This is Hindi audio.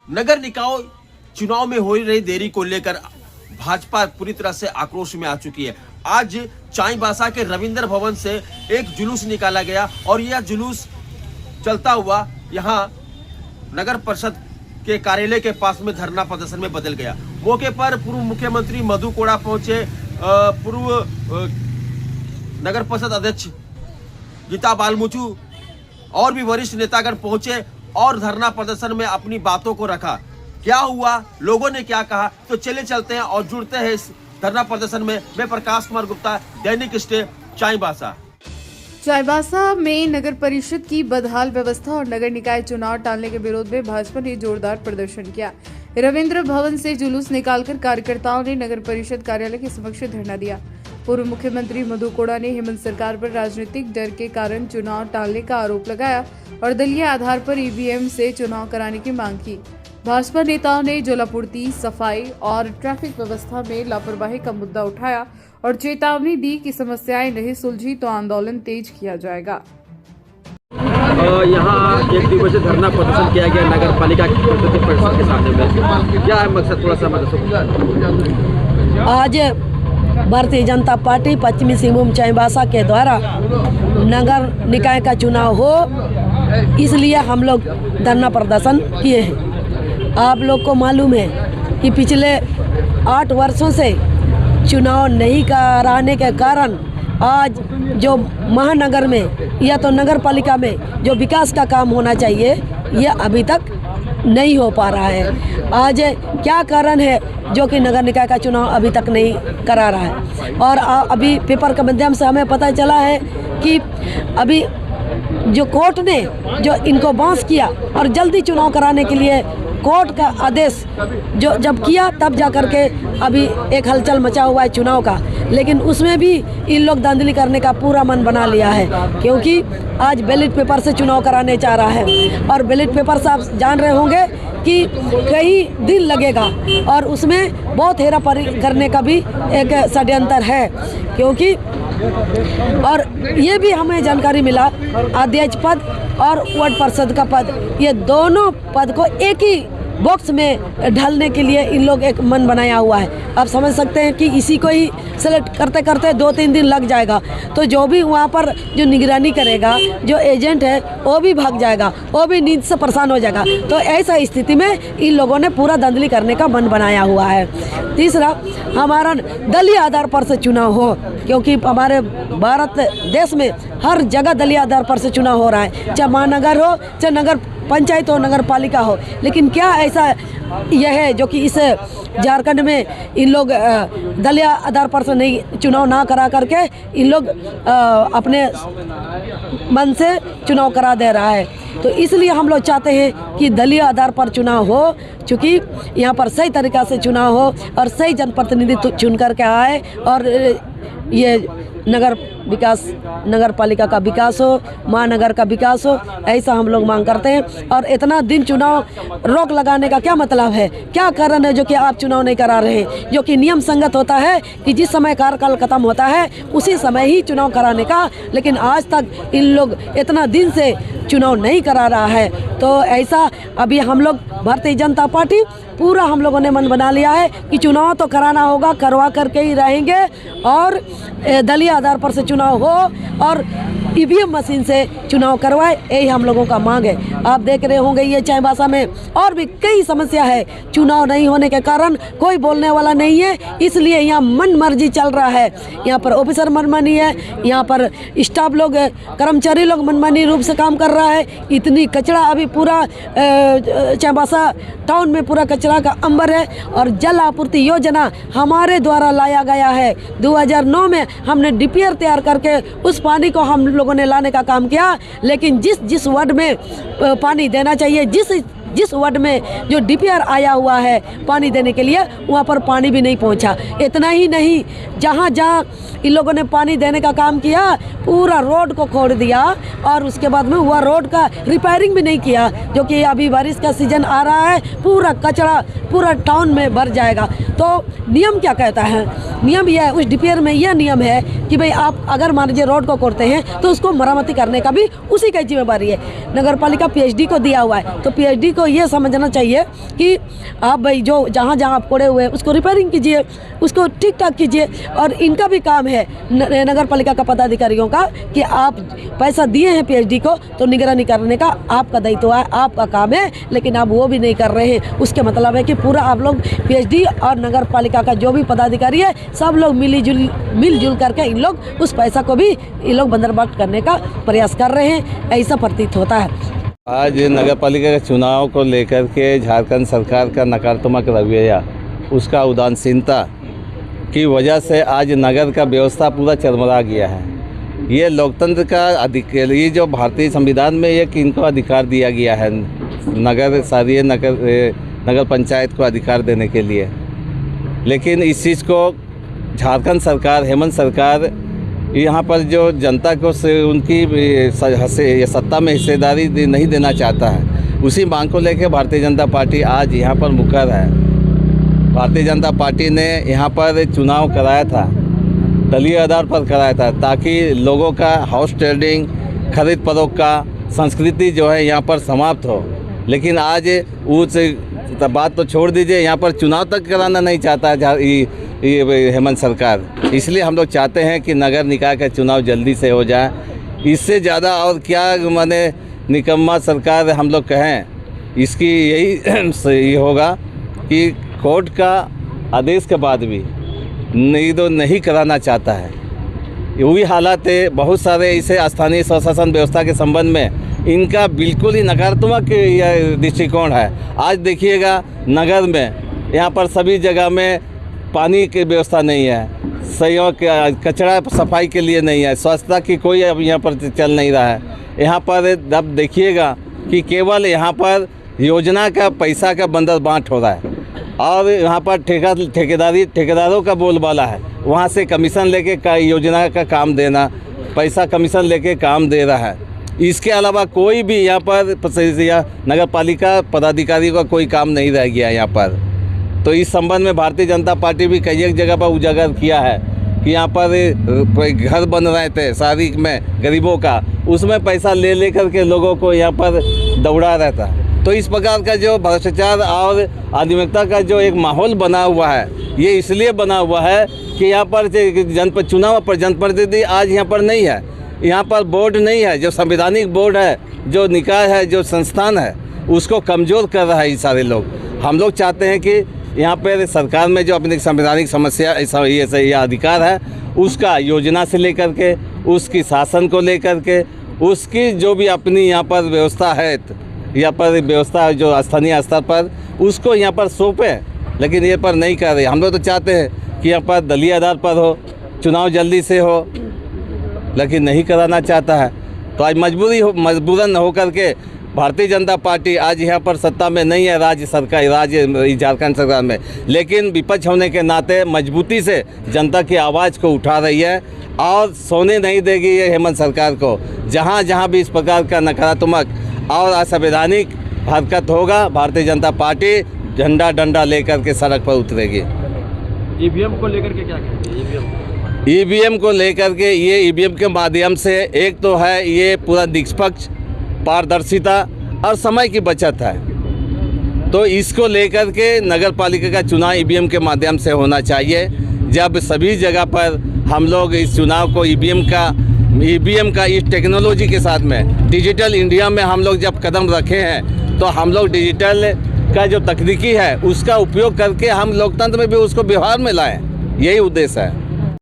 नगर निकाय चुनाव में हो रही देरी को लेकर भाजपा पूरी तरह से आक्रोश में आ चुकी है। आज चाईबासा के रविंद्र भवन से एक जुलूस निकाला गया और यह जुलूस चलता हुआ यहाँ नगर परिषद के कार्यालय के पास में धरना प्रदर्शन में बदल गया। मौके पर पूर्व मुख्यमंत्री मधु कोड़ा पहुंचे, पूर्व नगर परिषद अध्यक्ष गीता बालमुचु और भी वरिष्ठ नेतागण पहुंचे और धरना प्रदर्शन में अपनी बातों को रखा। क्या हुआ, लोगों ने क्या कहा, तो चले चलते हैं और जुड़ते हैं इस धरना प्रदर्शन में। मैं प्रकाश कुमार गुप्ता, दैनिक स्टे, चाईबासा। चाईबासा में नगर परिषद की बदहाल व्यवस्था और नगर निकाय चुनाव टालने के विरोध में भाजपा ने जोरदार प्रदर्शन किया। रविंद्र भवन से जुलूस निकालकर कार्यकर्ताओं ने नगर परिषद कार्यालय के समक्ष धरना दिया। पूर्व मुख्यमंत्री मधु कोड़ा ने हेमंत सरकार पर राजनीतिक डर के कारण चुनाव टालने का आरोप लगाया और दलीय आधार पर ईवीएम से चुनाव कराने की मांग की। भाजपा नेताओं ने जलापूर्ति, सफाई और ट्रैफिक व्यवस्था में लापरवाही का मुद्दा उठाया और चेतावनी दी कि समस्याएं नहीं सुलझी तो आंदोलन तेज किया जाएगा। यहाँ एक दिवसीय धरना प्रदर्शन किया गया नगर पालिका परिषद के सामने में। क्या है मकसद, थोड़ा सा मतलब? आज भारतीय जनता पार्टी पश्चिमी सिंहभूम चाईबासा के द्वारा नगर निकाय का चुनाव हो, इसलिए हम लोग धरना प्रदर्शन किए हैं। आप लोग को मालूम है कि पिछले 8 वर्षों से चुनाव नहीं कराने के कारण आज जो महानगर में या तो नगर पालिका में जो विकास का काम होना चाहिए यह अभी तक नहीं हो पा रहा है। आज क्या कारण है जो कि नगर निकाय का चुनाव अभी तक नहीं करा रहा है। और अभी पेपर के माध्यम से हमें पता चला है कि अभी जो कोर्ट ने जो इनको बांस किया और जल्दी चुनाव कराने के लिए कोर्ट का आदेश जो जब किया तब जा कर के अभी एक हलचल मचा हुआ है चुनाव का। लेकिन उसमें भी इन लोग धांधली करने का पूरा मन बना लिया है, क्योंकि आज बैलेट पेपर से चुनाव कराने चाह रहा है। और बैलेट पेपर से आप जान रहे होंगे कि कई दिन लगेगा और उसमें बहुत हेरा फेरी करने का भी एक षड्यंत्र है। क्योंकि और ये भी हमें जानकारी मिला, अध्यक्ष पद और वार्ड पार्षद का पद, ये दोनों पद को एक ही बॉक्स में ढालने के लिए इन लोग एक मन बनाया हुआ है। आप समझ सकते हैं कि इसी को ही सेलेक्ट करते करते 2-3 दिन लग जाएगा। तो जो भी वहाँ पर जो निगरानी करेगा, जो एजेंट है, वो भी भाग जाएगा, वो भी नींद से परेशान हो जाएगा। तो ऐसा स्थिति में इन लोगों ने पूरा धांधली करने का मन बनाया हुआ है। तीसरा, हमारा दलीय आधार पर से चुनाव हो, क्योंकि हमारे भारत देश में हर जगह दलीय आधार पर से चुनाव हो रहा है, चाहे महानगर हो, चाहे नगर पंचायत हो, नगर पालिका हो। लेकिन क्या ऐसा यह है जो कि इस झारखंड में इन लोग दलीय आधार पर से नहीं चुनाव ना करा करके इन लोग अपने मन से चुनाव करा दे रहा है। तो इसलिए हम लोग चाहते हैं कि दलीय आधार पर चुनाव हो, चूँकि यहाँ पर सही तरीक़ा से चुनाव हो और सही जनप्रतिनिधि चुन करके आए और ये नगर पालिका का विकास हो, महानगर का विकास हो, ऐसा हम लोग मांग करते हैं। और इतना दिन चुनाव रोक लगाने का क्या मतलब है, क्या कारण है जो कि आप चुनाव नहीं करा रहे हैं? जो कि नियम संगत होता है कि जिस समय कार्यकाल खत्म होता है उसी समय ही चुनाव कराने का, लेकिन आज तक इन लोग इतना दिन से चुनाव नहीं करा रहा है। तो ऐसा अभी हम लोग भारतीय जनता पार्टी पूरा हम लोगों ने मन बना लिया है कि चुनाव तो कराना होगा, करवा करके ही रहेंगे और दलीय आधार पर से चुनाव हो और ईवीएम मशीन से चुनाव करवाए, यही हम लोगों का मांग है। आप देख रहे होंगे ये चाईबासा में और भी कई समस्या है। चुनाव नहीं होने के कारण कोई बोलने वाला नहीं है, इसलिए यहाँ मन मर्जी चल रहा है। यहाँ पर ऑफिसर मनमानी है, यहाँ पर स्टाफ लोग, कर्मचारी लोग मनमानी रूप से काम कर रहा है। इतनी कचरा अभी पूरा चाईबासा टाउन में पूरा कचरा का अंबर है। और जल आपूर्ति योजना हमारे द्वारा लाया गया है। 2009 में हमने डीपीआर तैयार करके उस पानी को हम लोगों ने लाने का काम किया, लेकिन जिस वार्ड में पानी देना चाहिए, जिस वार्ड में जो डीपीआर आया हुआ है पानी देने के लिए, वहाँ पर पानी भी नहीं पहुँचा। इतना ही नहीं, जहाँ इन लोगों ने पानी देने का काम किया पूरा रोड को खोद दिया और उसके बाद में वह रोड का रिपेयरिंग भी नहीं किया। जो कि अभी बारिश का सीजन आ रहा है, पूरा कचरा पूरा टाउन में भर जाएगा। तो नियम क्या कहता है? नियम यह है, उस डीपीआर में यह नियम है कि भाई आप अगर मान लीजिए रोड को खोदते हैं तो उसको मरम्मती करने का भी उसी की जिम्मेदारी है। नगर पालिका पीएचडी को दिया हुआ है, तो पीएचडी को को ये समझना चाहिए कि आप भाई जो जहाँ जहाँ आप पड़े हुए हैं उसको रिपेयरिंग कीजिए, उसको ठीक ठाक कीजिए। और इनका भी काम है नगर पालिका का पदाधिकारियों का कि आप पैसा दिए हैं पीएचडी को तो निगरानी करने का आपका दायित्व है, आपका काम है, लेकिन आप वो भी नहीं कर रहे हैं। उसके मतलब है कि पूरा आप लोग पीएचडी और नगर पालिका का जो भी पदाधिकारी है सब लोग मिलजुल करके इन लोग उस पैसा को भी इन लोग बंदरबाट करने का प्रयास कर रहे हैं, ऐसा प्रतीत होता है। आज नगर पालिका के चुनाव को लेकर के झारखंड सरकार का नकारात्मक रवैया, उसका उदासीनता की वजह से आज नगर का व्यवस्था पूरा चरमरा गया है। ये लोकतंत्र का अधिकार, ये जो भारतीय संविधान में एक इनको अधिकार दिया गया है नगर पंचायत को अधिकार देने के लिए, लेकिन इस चीज़ को झारखंड सरकार, हेमंत सरकार यहाँ पर जो जनता को उनकी सत्ता में हिस्सेदारी नहीं देना चाहता है। उसी मांग को लेकर भारतीय जनता पार्टी आज यहाँ पर मुखर है। भारतीय जनता पार्टी ने यहाँ पर चुनाव कराया था, दलीय आधार पर कराया था, ताकि लोगों का हाउस ट्रेडिंग, खरीद फरोख्त का संस्कृति जो है यहाँ पर समाप्त हो। लेकिन आज उस बात तो छोड़ दीजिए, यहाँ पर चुनाव तक कराना नहीं चाहता है ये हेमंत सरकार। इसलिए हम लोग चाहते हैं कि नगर निकाय का चुनाव जल्दी से हो जाए। इससे ज़्यादा और क्या माने निकम्मा सरकार हम लोग कहें, इसकी यही सही होगा कि कोर्ट का आदेश के बाद भी नहीं कराना चाहता है। वही हालात है, बहुत सारे इसे स्थानीय स्वशासन व्यवस्था के संबंध में इनका बिल्कुल ही नकारात्मक दृष्टिकोण है। आज देखिएगा नगर में यहाँ पर सभी जगह में पानी की व्यवस्था नहीं है, सहयोग कचरा सफाई के लिए नहीं है, स्वच्छता की कोई अब यहाँ पर चल नहीं रहा है। यहाँ पर अब देखिएगा कि केवल यहाँ पर योजना का पैसा का बंदरबाट हो रहा है और यहाँ पर ठेकेदारों का बोलबाला है। वहाँ से कमीशन लेके योजना का काम देना, पैसा कमीशन लेके काम दे रहा है। इसके अलावा कोई भी यहाँ पर नगर पालिका पदाधिकारी का कोई काम नहीं रह गया यहाँ पर। तो इस संबंध में भारतीय जनता पार्टी भी कई एक जगह पर उजागर किया है कि यहाँ पर घर बन रहे थे शहरी में गरीबों का, उसमें पैसा ले करके लोगों को यहाँ पर दौड़ा रहता है। तो इस प्रकार का जो भ्रष्टाचार और अनियमितता का जो एक माहौल बना हुआ है, ये इसलिए बना हुआ है कि यहाँ पर चुनाव पर जनप्रतिनिधि आज यहाँ पर नहीं है, यहाँ पर बोर्ड नहीं है, जो संवैधानिक बोर्ड है, जो निकाय है, जो संस्थान है, उसको कमज़ोर कर रहा है ये सारे लोग। हम लोग चाहते हैं कि यहाँ पर सरकार में जो अपनी संवैधानिक समस्या ये अधिकार है, उसका योजना से लेकर के, उसकी शासन को लेकर के, उसकी जो भी अपनी यहाँ पर व्यवस्था है, यहाँ पर व्यवस्था जो स्थानीय स्तर पर, उसको यहाँ पर सौंपें। लेकिन ये पर नहीं कर रहे। हम लोग तो चाहते हैं कि यहाँ पर दलीय आधार पर हो, चुनाव जल्दी से हो, लेकिन नहीं कराना चाहता है। तो आज मजबूरन होकर के भारतीय जनता पार्टी आज यहाँ पर सत्ता में नहीं है, राज्य झारखंड सरकार में, लेकिन विपक्ष होने के नाते मजबूती से जनता की आवाज़ को उठा रही है और सोने नहीं देगी ये हेमंत सरकार को। जहाँ जहाँ भी इस प्रकार का नकारात्मक और असंवैधानिक हरकत होगा, भारतीय जनता पार्टी झंडा डंडा लेकर के सड़क पर उतरेगी। ईवीएम को लेकर के क्या कहेंगे? ईवीएम को लेकर के ये ईवीएम के माध्यम से एक तो है ये पूरा निष्पक्ष, पारदर्शिता और समय की बचत है। तो इसको लेकर के नगर पालिका का चुनाव ईवीएम के माध्यम से होना चाहिए। जब सभी जगह पर हम लोग इस चुनाव को ईवीएम का इस टेक्नोलॉजी के साथ में डिजिटल इंडिया में हम लोग जब कदम रखे हैं, तो हम लोग डिजिटल का जो तकनीकी है उसका उपयोग करके हम लोकतंत्र में भी उसको व्यवहार में लाएं, यही उद्देश्य है।